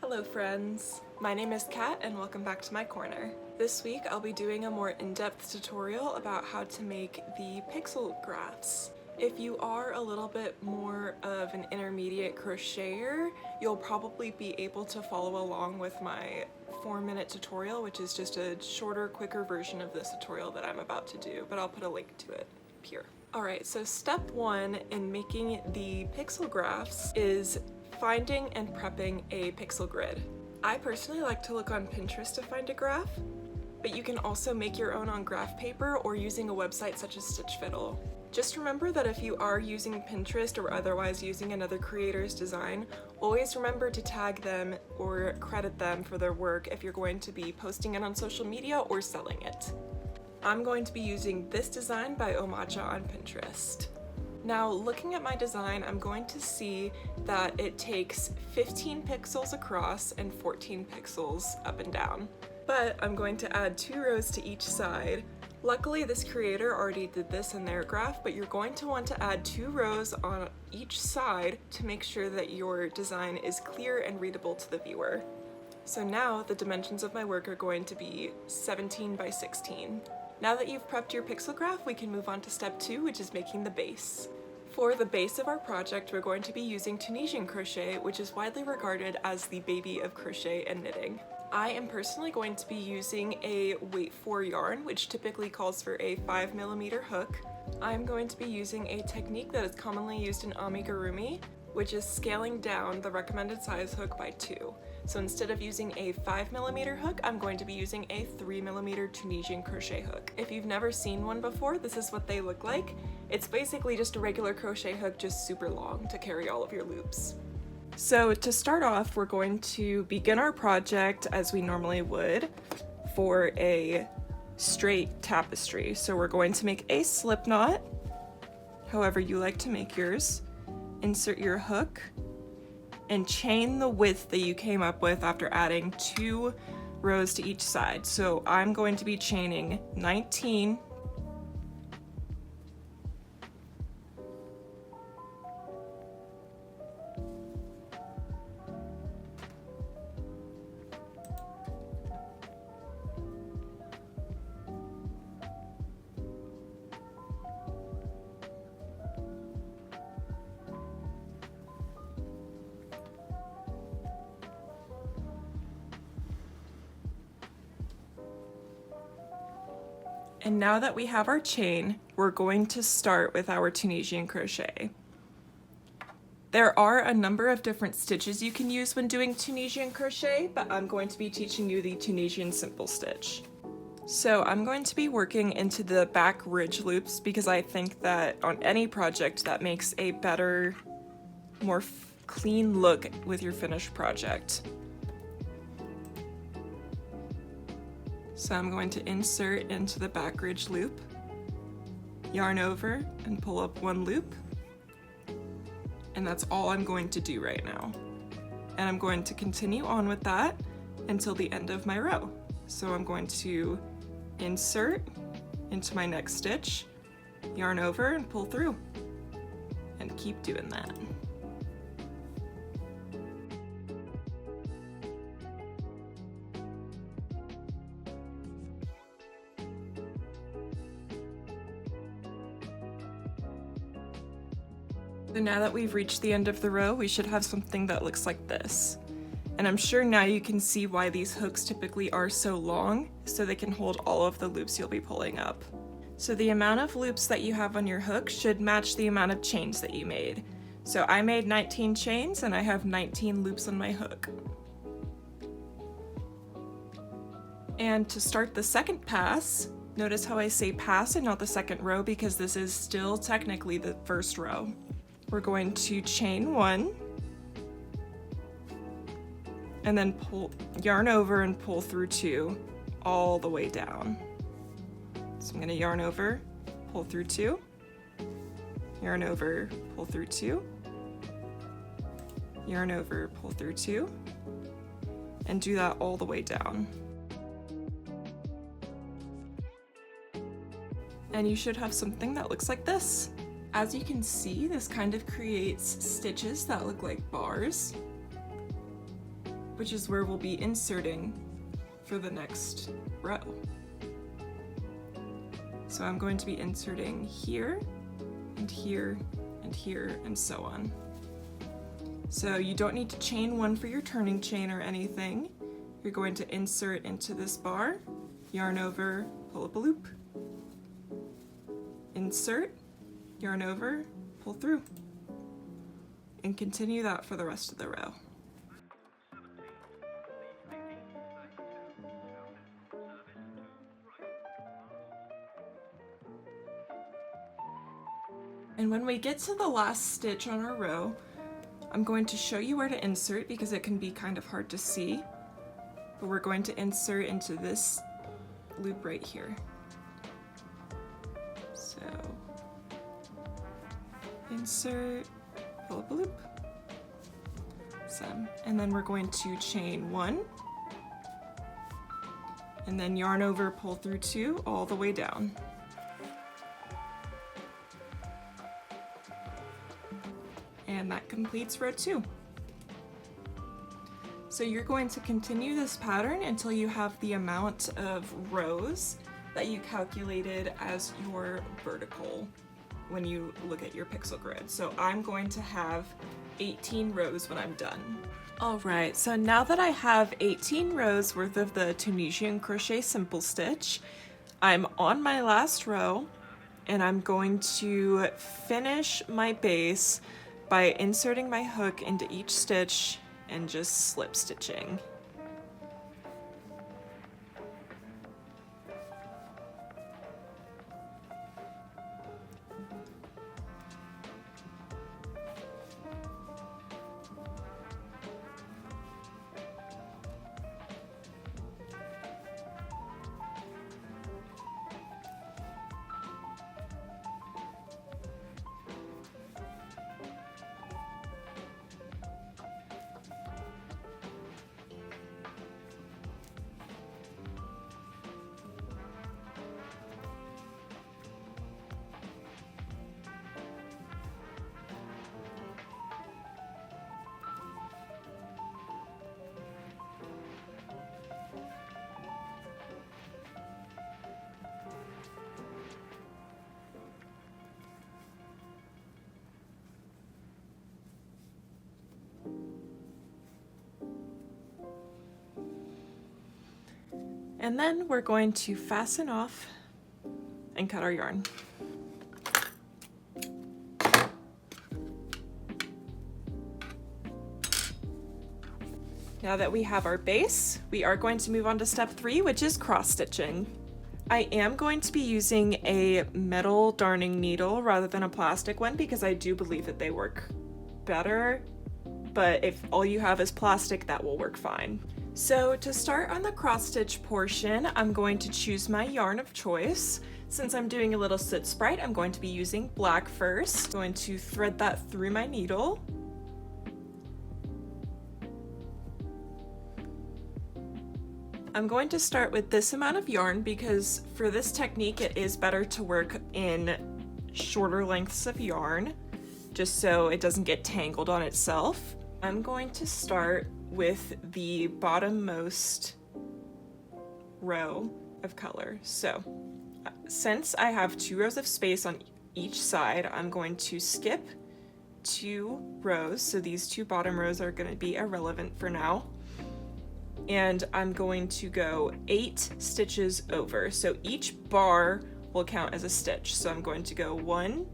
Hello friends! My name is Kat and welcome back to my corner. This week I'll be doing a more in-depth tutorial about how to make the pixel graphs. If you are a little bit more of an intermediate crocheter, you'll probably be able to follow along with my 4-minute tutorial, which is just a shorter, quicker version of this tutorial that I'm about to do, but I'll put a link to it here. Alright, so step 1 in making the pixel graphs is finding and prepping a pixel grid. I personally like to look on Pinterest to find a graph, but you can also make your own on graph paper or using a website such as Stitch Fiddle. Just remember that if you are using Pinterest or otherwise using another creator's design, always remember to tag them or credit them for their work if you're going to be posting it on social media or selling it. I'm going to be using this design by Omacha on Pinterest. Now, looking at my design, I'm going to see that it takes 15 pixels across and 14 pixels up and down. But I'm going to add 2 rows to each side. Luckily, this creator already did this in their graph, but you're going to want to add 2 rows on each side to make sure that your design is clear and readable to the viewer. So now the dimensions of my work are going to be 17 by 16. Now that you've prepped your pixel graph, we can move on to step 2, which is making the base. For the base of our project, we're going to be using Tunisian crochet, which is widely regarded as the baby of crochet and knitting. I am personally going to be using a weight 4 yarn, which typically calls for a 5mm hook. I'm going to be using a technique that is commonly used in amigurumi, which is scaling down the recommended size hook by 2. So instead of using a 5mm hook, I'm going to be using a 3mm Tunisian crochet hook. If you've never seen one before, this is what they look like. It's basically just a regular crochet hook, just super long to carry all of your loops. So to start off, we're going to begin our project as we normally would for a straight tapestry. So we're going to make a slip knot, however you like to make yours. Insert your hook and chain the width that you came up with after adding 2 rows to each side. So I'm going to be chaining 19, and now that we have our chain, we're going to start with our Tunisian crochet. There are a number of different stitches you can use when doing Tunisian crochet, but I'm going to be teaching you the Tunisian simple stitch. So I'm going to be working into the back ridge loops because I think that on any project that makes a better, more clean look with your finished project. So I'm going to insert into the back ridge loop, yarn over and pull up 1 loop, and that's all I'm going to do right now. And I'm going to continue on with that until the end of my row. So I'm going to insert into my next stitch, yarn over and pull through, and keep doing that. So now that we've reached the end of the row, we should have something that looks like this. And I'm sure now you can see why these hooks typically are so long, so they can hold all of the loops you'll be pulling up. So the amount of loops that you have on your hook should match the amount of chains that you made. So I made 19 chains and I have 19 loops on my hook. And to start the second pass, notice how I say pass and not the second row because this is still technically the first row. We're going to chain 1 and then yarn over and pull through 2 all the way down. So I'm going to yarn over, pull through 2, yarn over, pull through 2, yarn over, pull through 2, and do that all the way down. And you should have something that looks like this. As you can see, this kind of creates stitches that look like bars. which is where we'll be inserting for the next row. So I'm going to be inserting here and here and here and so on. So you don't need to chain one for your turning chain or anything. You're going to insert into this bar, yarn over, pull up a loop, insert, yarn over, pull through, and continue that for the rest of the row. And when we get to the last stitch on our row, I'm going to show you where to insert because it can be kind of hard to see, but we're going to insert into this loop right here. So insert, pull up a loop, and then we're going to chain one, and then yarn over, pull through two, all the way down. And that completes row 2. So you're going to continue this pattern until you have the amount of rows that you calculated as your vertical when you look at your pixel grid. So I'm going to have 18 rows when I'm done. All right, so now that I have 18 rows worth of the Tunisian crochet simple stitch, I'm on my last row and I'm going to finish my base by inserting my hook into each stitch and just slip stitching. And then we're going to fasten off and cut our yarn. Now that we have our base, we are going to move on to step 3, which is cross stitching. I am going to be using a metal darning needle rather than a plastic one because I do believe that they work better, but if all you have is plastic, that will work fine. So to start on the cross stitch portion, I'm going to choose my yarn of choice. Since I'm doing a little sit sprite, I'm going to be using black first. I'm going to thread that through my needle. I'm going to start with this amount of yarn because for this technique it is better to work in shorter lengths of yarn just so it doesn't get tangled on itself. I'm going to start with the bottommost row of color. So since I have 2 rows of space on each side, I'm going to skip 2 rows. So these 2 bottom rows are going to be irrelevant for now. And I'm going to go 8 stitches over. So each bar will count as a stitch. So I'm going to go 1,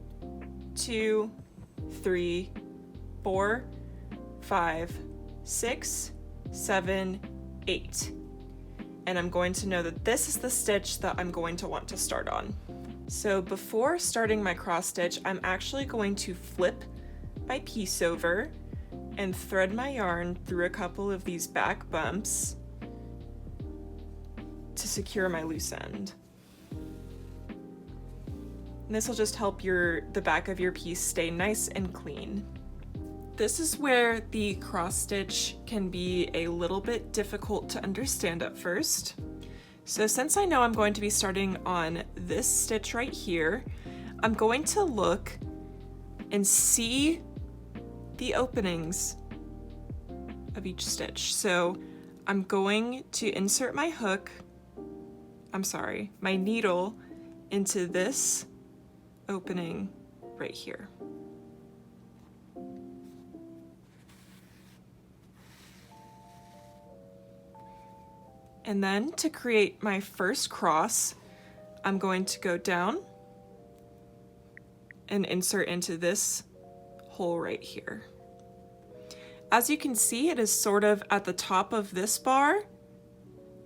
2, 3, 4, 5, 6, 7, 8. And I'm going to know that this is the stitch that I'm going to want to start on. So before starting my cross stitch, I'm actually going to flip my piece over and thread my yarn through a couple of these back bumps to secure my loose end. And this will just help the back of your piece stay nice and clean. This is where the cross stitch can be a little bit difficult to understand at first. So since I know I'm going to be starting on this stitch right here, I'm going to look and see the openings of each stitch. So I'm going to insert my my needle into this opening right here. And then to create my first cross, I'm going to go down and insert into this hole right here. As you can see, it is sort of at the top of this bar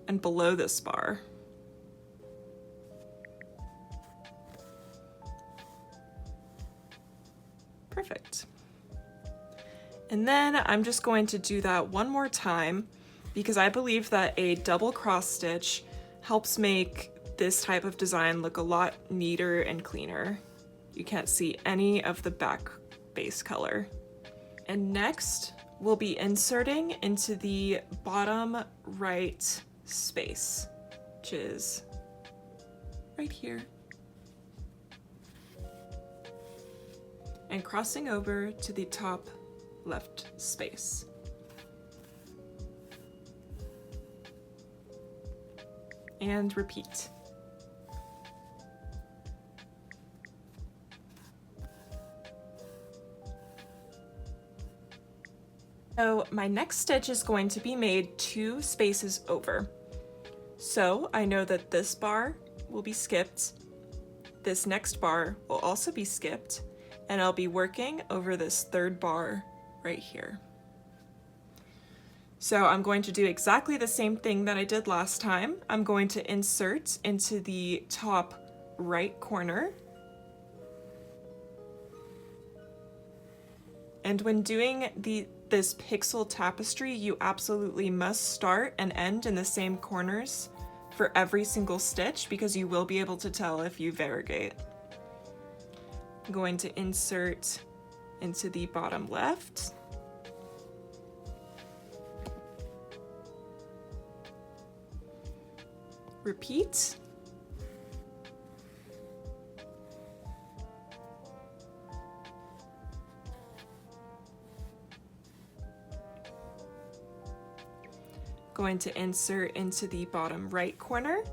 and below this bar. Perfect. And then I'm just going to do that one more time because I believe that a double cross stitch helps make this type of design look a lot neater and cleaner. You can't see any of the back base color. And next, we'll be inserting into the bottom right space, which is right here. And crossing over to the top left space. And repeat. So my next stitch is going to be made 2 spaces over. So I know that this bar will be skipped, this next bar will also be skipped, and I'll be working over this 3rd bar right here. So I'm going to do exactly the same thing that I did last time. I'm going to insert into the top right corner. And when doing this pixel tapestry, you absolutely must start and end in the same corners for every single stitch because you will be able to tell if you variegate. I'm going to insert into the bottom left. Repeat. Going to insert into the bottom right corner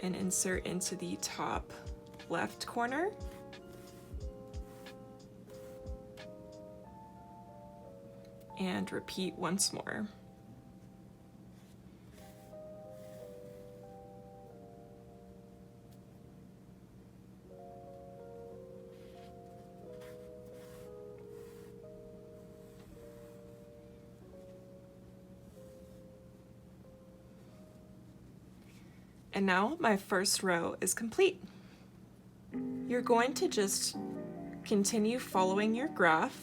and insert into the top left corner. And repeat once more. And now my first row is complete. You're going to just continue following your graph.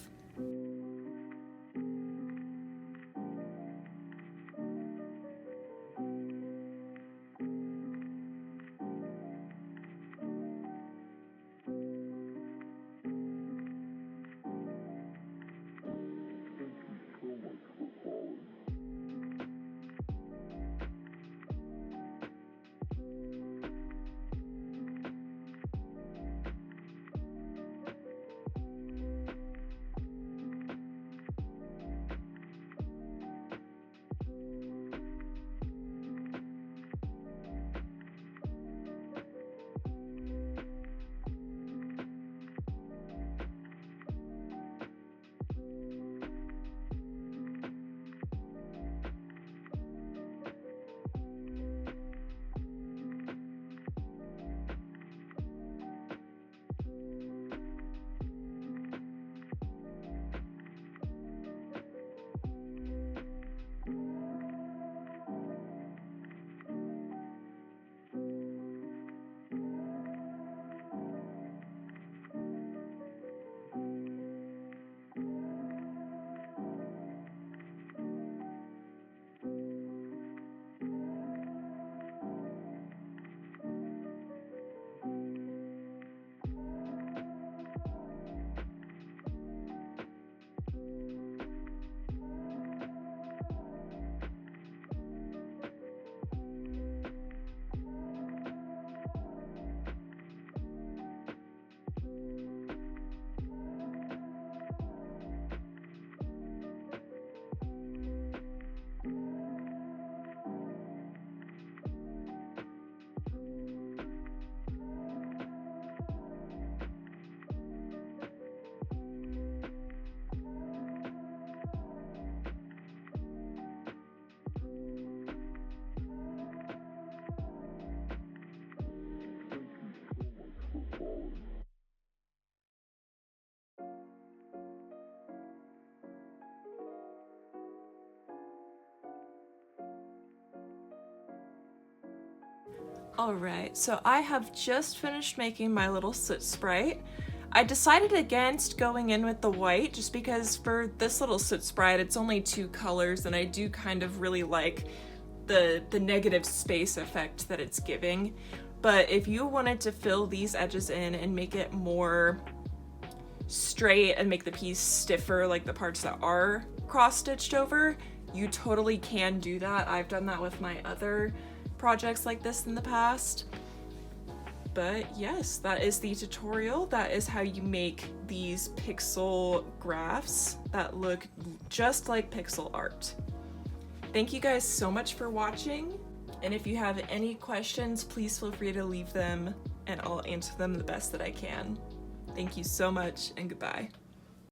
Alright, so I have just finished making my little soot sprite. I decided against going in with the white just because for this little soot sprite it's only 2 colors and I do kind of really like the negative space effect that it's giving. But if you wanted to fill these edges in and make it more straight and make the piece stiffer, like the parts that are cross-stitched over, you totally can do that. I've done that with my other projects like this in the past. But yes, that is the tutorial. That is how you make these pixel graphs that look just like pixel art. Thank you guys so much for watching, and if you have any questions, please feel free to leave them and I'll answer them the best that I can. Thank you so much, and goodbye.